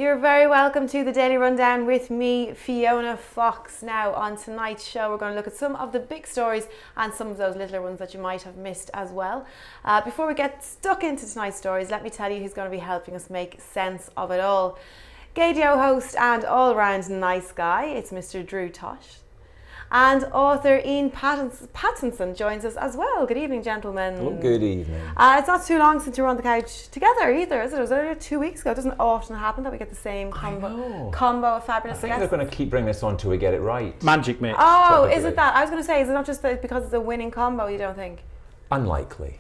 You're very welcome to the Daily Rundown with me, Fiona Fox. Now, on tonight's show, we're going to look at some of the big stories and some of those littler ones that you might have missed as well. Before we get stuck into tonight's stories, let me tell you who's going to be helping us make sense of it all. Gaydio host and all-round nice guy, it's Mr. Drew Tosh. And author Ian Pattinson joins us as well. Good evening, gentlemen. Well, good evening. It's not too long since you were on the couch together either, is it? It was only 2 weeks ago. It doesn't often happen that we get the same combo of fabulous I think guests. they're going to keep bringing this on till we get it right. Magic mix. Oh, is it that? I was going to say, is it not just because it's a winning combo, you don't think? Unlikely.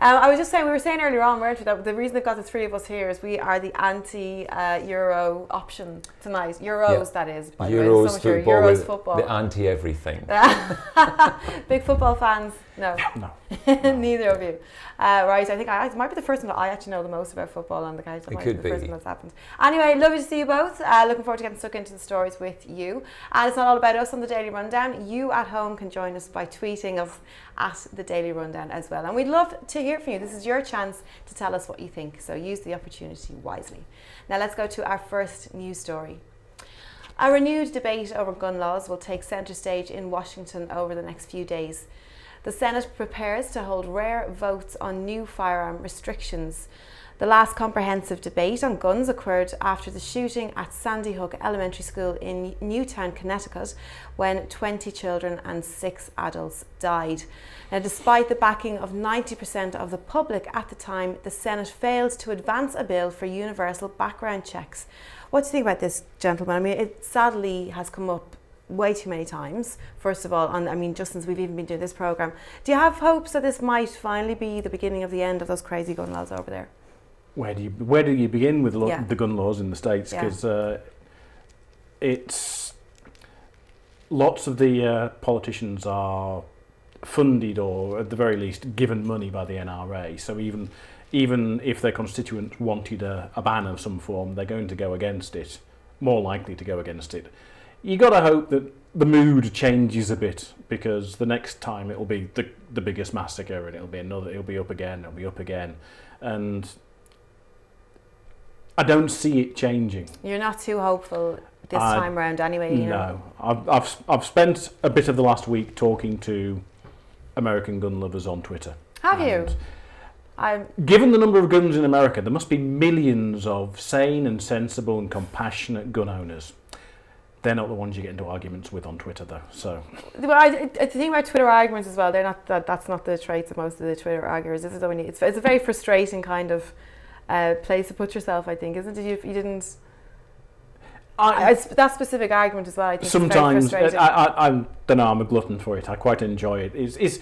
I was just saying, we were saying earlier on, weren't we, that the reason they've got the three of us here is we are the anti-Euro option tonight. Euros, that is. By Euros, the way. football, Euros football. the anti-everything. Big football fans? No. No. Neither of you. Right, I think it might be the first one that I actually know the most about football on the couch. That It might could be the be. first one that's happened. Anyway, lovely to see you both. Looking forward to getting stuck into the stories with you. And it's not all about us on the Daily Rundown. You at home can join us by tweeting us at the Daily Rundown as well. And we'd love to hear from you. This is your chance to tell us what you think. So use the opportunity wisely. Now let's go to our first news story. A renewed debate over gun laws will take centre stage in Washington over the next few days. The Senate prepares to hold rare votes on new firearm restrictions. The last comprehensive debate on guns occurred after the shooting at Sandy Hook Elementary School in Newtown, Connecticut, when 20 children and 6 adults died. Now, despite the backing of 90% of the public at the time, the Senate failed to advance a bill for universal background checks. What do you think about this, gentlemen? I mean, it sadly has come up way too many times, first of all, and just since we've even been doing this programme. Do you have hopes that this might finally be the beginning of the end of those crazy gun laws over there? Where do you begin with the gun laws in the States? Because it's lots of the politicians are funded or at the very least given money by the NRA. So even if their constituents wanted a ban of some form, they're going to go against it, more likely to go against it. You got to hope that the mood changes a bit, because the next time it'll be the biggest massacre, and it'll be up again, and I don't see it changing. You're not too hopeful this time round, anyway. You know? I've spent a bit of the last week talking to American gun lovers on Twitter. Have you? Given the number of guns in America, there must be millions of sane and sensible and compassionate gun owners. They're not the ones you get into arguments with on Twitter, though. So, well, I think about Twitter arguments as well. They're not that's not the traits of most of the Twitter arguers. Is it? It's a very frustrating kind of place to put yourself, I think, isn't it? You didn't. That specific argument as well, I think. Sometimes it's very frustrating. I don't know. I'm a glutton for it. I quite enjoy it. It's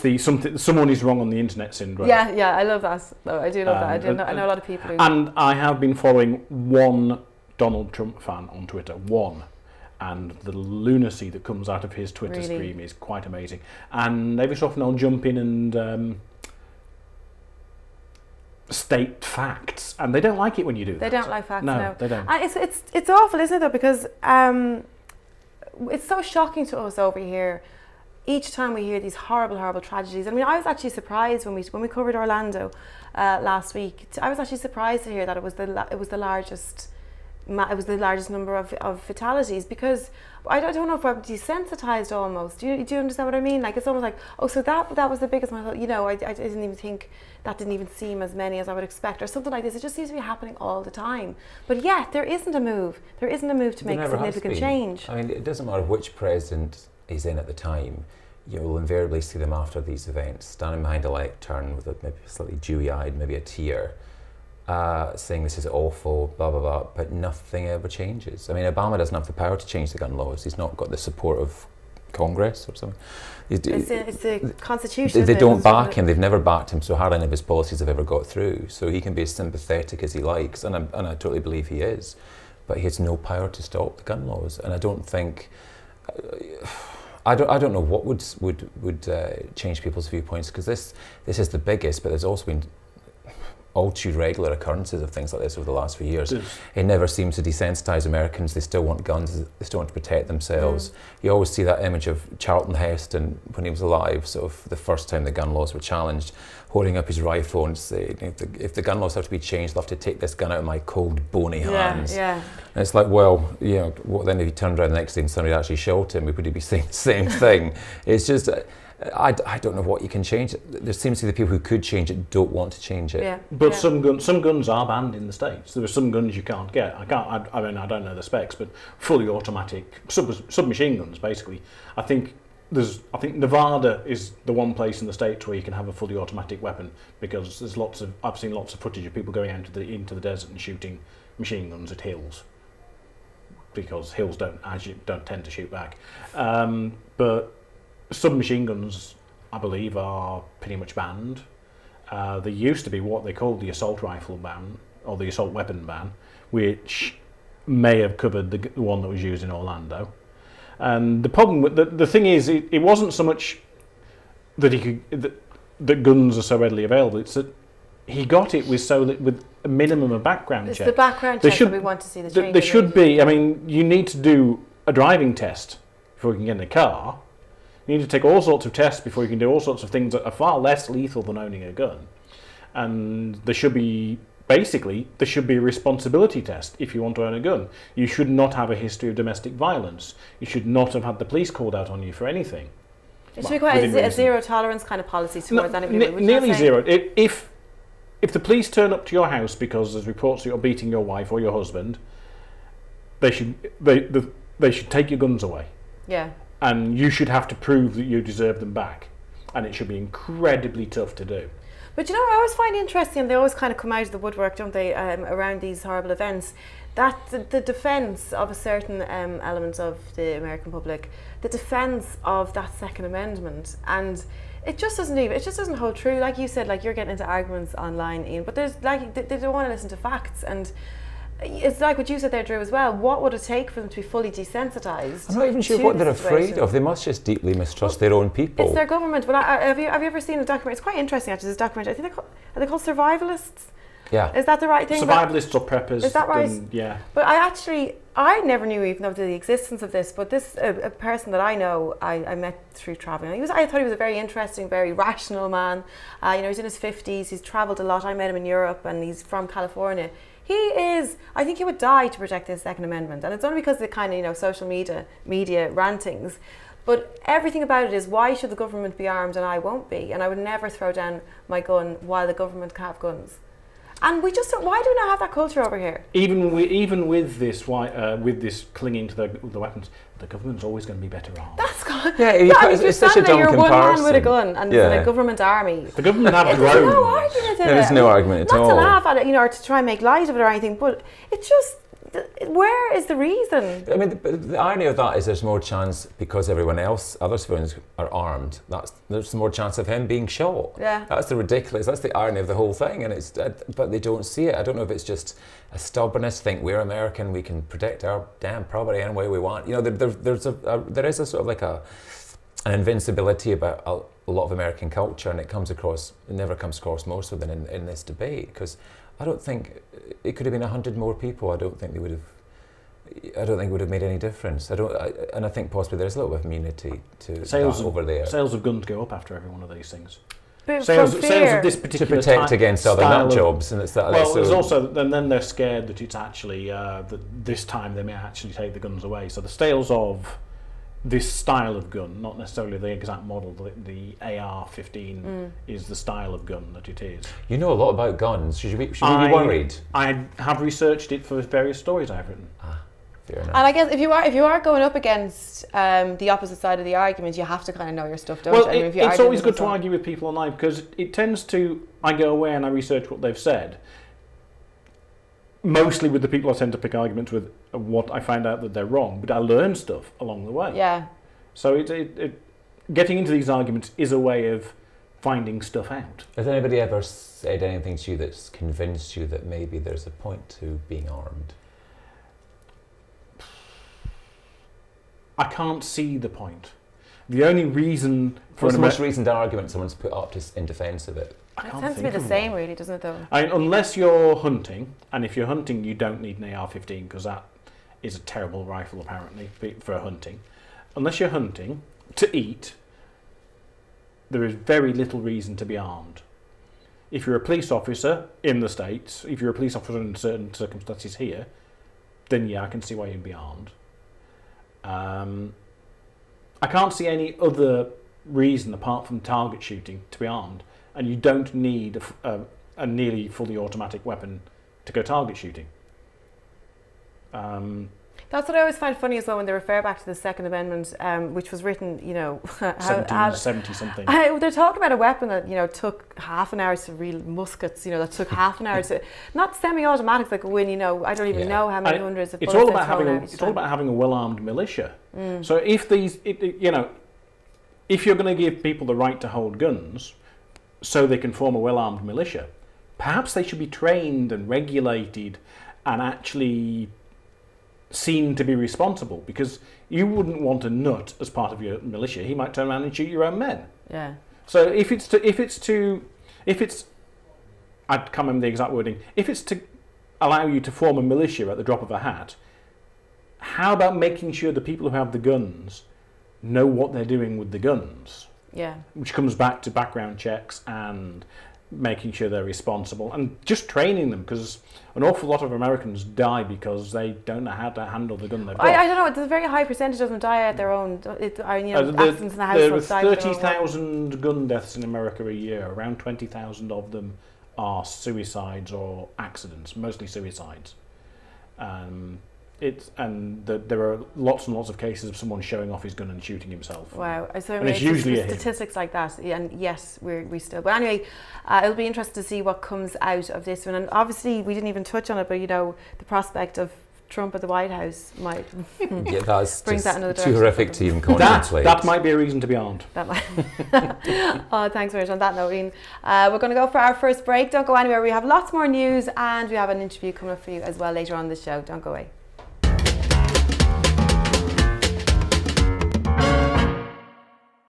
the someone is wrong on the internet syndrome. Yeah, I love that. No, I do love that. I know a lot of people who. And I have been following one Donald Trump fan on Twitter, and the lunacy that comes out of his Twitter stream is quite amazing. And every so often I'll jump in and state facts, and they don't like it when you do that. They don't like facts. No, they don't. It's awful, isn't it, though? Because it's so shocking to us over here. Each time we hear these horrible tragedies. I mean, I was actually surprised when we covered Orlando last week. I was actually surprised to hear that it was the largest number of fatalities, because I don't know if I'm desensitized almost. Do you understand what I mean? Like, it's almost like, oh, so that was the biggest one. I didn't even think, that didn't even seem as many as I would expect, or something like this. It just seems to be happening all the time. But yet there isn't a move. There isn't a move to make significant change. I mean, it doesn't matter which president is in at the time. You will invariably see them after these events standing behind a lectern with maybe slightly dewy-eyed, maybe a tear, saying this is awful, blah blah blah, but nothing ever changes. I mean, Obama doesn't have the power to change the gun laws. He's not got the support of Congress or something. It's the Constitution. They don't back him. They've never backed him, so hardly any of his policies have ever got through. So he can be as sympathetic as he likes, and I totally believe he is, but he has no power to stop the gun laws. And I don't think. I don't know what would change people's viewpoints, because this is the biggest, but there's also been all too regular occurrences of things like this over the last few years. It never seems to desensitise Americans. They still want guns. They still want to protect themselves. You always see that image of Charlton Heston when he was alive, sort of the first time the gun laws were challenged, holding up his rifle and saying, if the gun laws have to be changed, I'll have to take this gun out of my cold, bony hands. And it's like, well, what then if he turned around the next day and somebody actually shot him, would he be saying the same thing? It's just... I don't know what you can change. There seems to be the people who could change it don't want to change it. Yeah. But some guns are banned in the States. There are some guns you can't get. I don't know the specs, but fully automatic submachine guns, basically. I think Nevada is the one place in the States where you can have a fully automatic weapon, because I've seen lots of footage of people going out into the desert and shooting machine guns at hills, because hills don't tend to shoot back. But submachine guns, I believe, are pretty much banned. There used to be what they called the assault rifle ban, or the assault weapon ban, which may have covered the one that was used in Orlando. And the problem with the thing is, it wasn't so much that that guns are so readily available. It's that he got it with a minimum of background check. It's the background check that we want to see the change. There should be. I mean, you need to do a driving test before you can get in a car. You need to take all sorts of tests before you can do all sorts of things that are far less lethal than owning a gun. And there should be a responsibility test if you want to own a gun. You should not have a history of domestic violence. You should not have had the police called out on you for anything. It should be quite a zero tolerance kind of policy towards anybody. Nearly zero. If the police turn up to your house because there's reports that you're beating your wife or your husband, they should take your guns away. Yeah. And you should have to prove that you deserve them back. And it should be incredibly tough to do. But I always find it interesting, they always kind of come out of the woodwork, don't they, around these horrible events, that the defence of a certain element of the American public, the defence of that Second Amendment, and it just doesn't hold true. Like you said, like you're getting into arguments online, Ian, but there's like, they don't want to listen to facts, and it's like what you said there, Drew, as well. What would it take for them to be fully desensitised? I'm not even sure what they're afraid of. They must just deeply mistrust their own people. It's their government. But have you ever seen a documentary? It's quite interesting, actually, this documentary. I think are they called survivalists? Yeah. Is that the right thing? Survivalists or preppers. Is that right? Yeah. But I never knew even of the existence of this, but this, a person that I know, I met through travelling. I thought he was a very interesting, very rational man. He's in his 50s, he's travelled a lot. I met him in Europe, and he's from California. I think he would die to protect the Second Amendment, and it's only because of the kind of social media rantings. But everything about it is, why should the government be armed and I won't be? And I would never throw down my gun while the government can have guns. And we just don't. Why do we not have that culture over here? Even with this clinging to the weapons, the government's always going to be better armed. That's gone. Yeah, it's such a dumb comparison. You're one man with a gun, and there's a government army. The government have drones. There's no argument in it. There's no argument at all. Not to laugh at it, or to try and make light of it or anything, but it's just. Where is the reason? I mean, the irony of that is there's more chance, because other civilians are armed, there's more chance of him being shot. Yeah. That's the irony of the whole thing, and but they don't see it. I don't know if it's just a stubbornness, think we're American, we can protect our damn property any way we want. There is a sort of like an invincibility about a lot of American culture, and it never comes across more so than in this debate, because I don't think it could have been 100 more people. I don't think it would have made any difference. And I think possibly there's a little bit of immunity to that over there. Sales of guns go up after every one of these things. But sales of this particular to protect against other nut jobs, and it's that. Well, there's also, and then they're scared that it's actually that this time they may actually take the guns away. So the sales of this style of gun, not necessarily the exact model, the AR-15 is the style of gun that it is. You know a lot about guns. Should we be worried? I have researched it for various stories I've written. Fair enough. And I guess if you are going up against the opposite side of the argument, you have to kind of know your stuff, don't you? It's always good to argue with people online, because it tends to, I go away and I research what they've said. Mostly with the people I tend to pick arguments with, what I find out that they're wrong, but I learn stuff along the way. Yeah. So getting into these arguments is a way of finding stuff out. Has anybody ever said anything to you that's convinced you that maybe there's a point to being armed? I can't see the point. The only reason for What's the most reasoned argument someone's put up in defence of it? It tends to be the same, really, doesn't it, though? I mean, unless you're hunting, and if you're hunting, you don't need an AR-15 because that is a terrible rifle, apparently, for hunting. Unless you're hunting to eat, there is very little reason to be armed. If you're a police officer in the States, if you're a police officer in certain circumstances here, then yeah, I can see why you'd be armed. I can't see any other reason apart from target shooting to be armed, and you don't need a nearly fully automatic weapon to go target shooting. That's what I always find funny as well when they refer back to the Second Amendment, which was written, 1770 something. They're talking about a weapon that took half an hour to real muskets, that took half an hour to not semi-automatics like when I don't even know how many hundreds of bullets it's all about having a well-armed militia. So if if you're going to give people the right to hold guns, so they can form a well-armed militia, perhaps they should be trained and regulated and actually seen to be responsible, because you wouldn't want a nut as part of your militia. He might turn around and shoot your own men. Yeah. So if it's I can't remember the exact wording. If it's to allow you to form a militia at the drop of a hat, how about making sure the people who have the guns know what they're doing with the guns? Yeah. Which comes back to background checks and making sure they're responsible and just training them, because an awful lot of Americans die because they don't know how to handle the gun they've got. I don't know, there's a very high percentage of them die at their own, accidents in the house. There are 30,000 gun deaths in America a year. Around 20,000 of them are suicides or accidents, mostly suicides. There are lots and lots of cases of someone showing off his gun and shooting himself. Wow, so and it's usually statistics like that, and yes, we still. But anyway, it'll be interesting to see what comes out of this one. And obviously, we didn't even touch on it, but the prospect of Trump at the White House might that's brings that another too horrific to even contemplate. That might be a reason to be armed. That might. Oh, thanks very much. On that note, Ian, we're going to go for our first break. Don't go anywhere. We have lots more news, and we have an interview coming up for you as well later on in the show. Don't go away.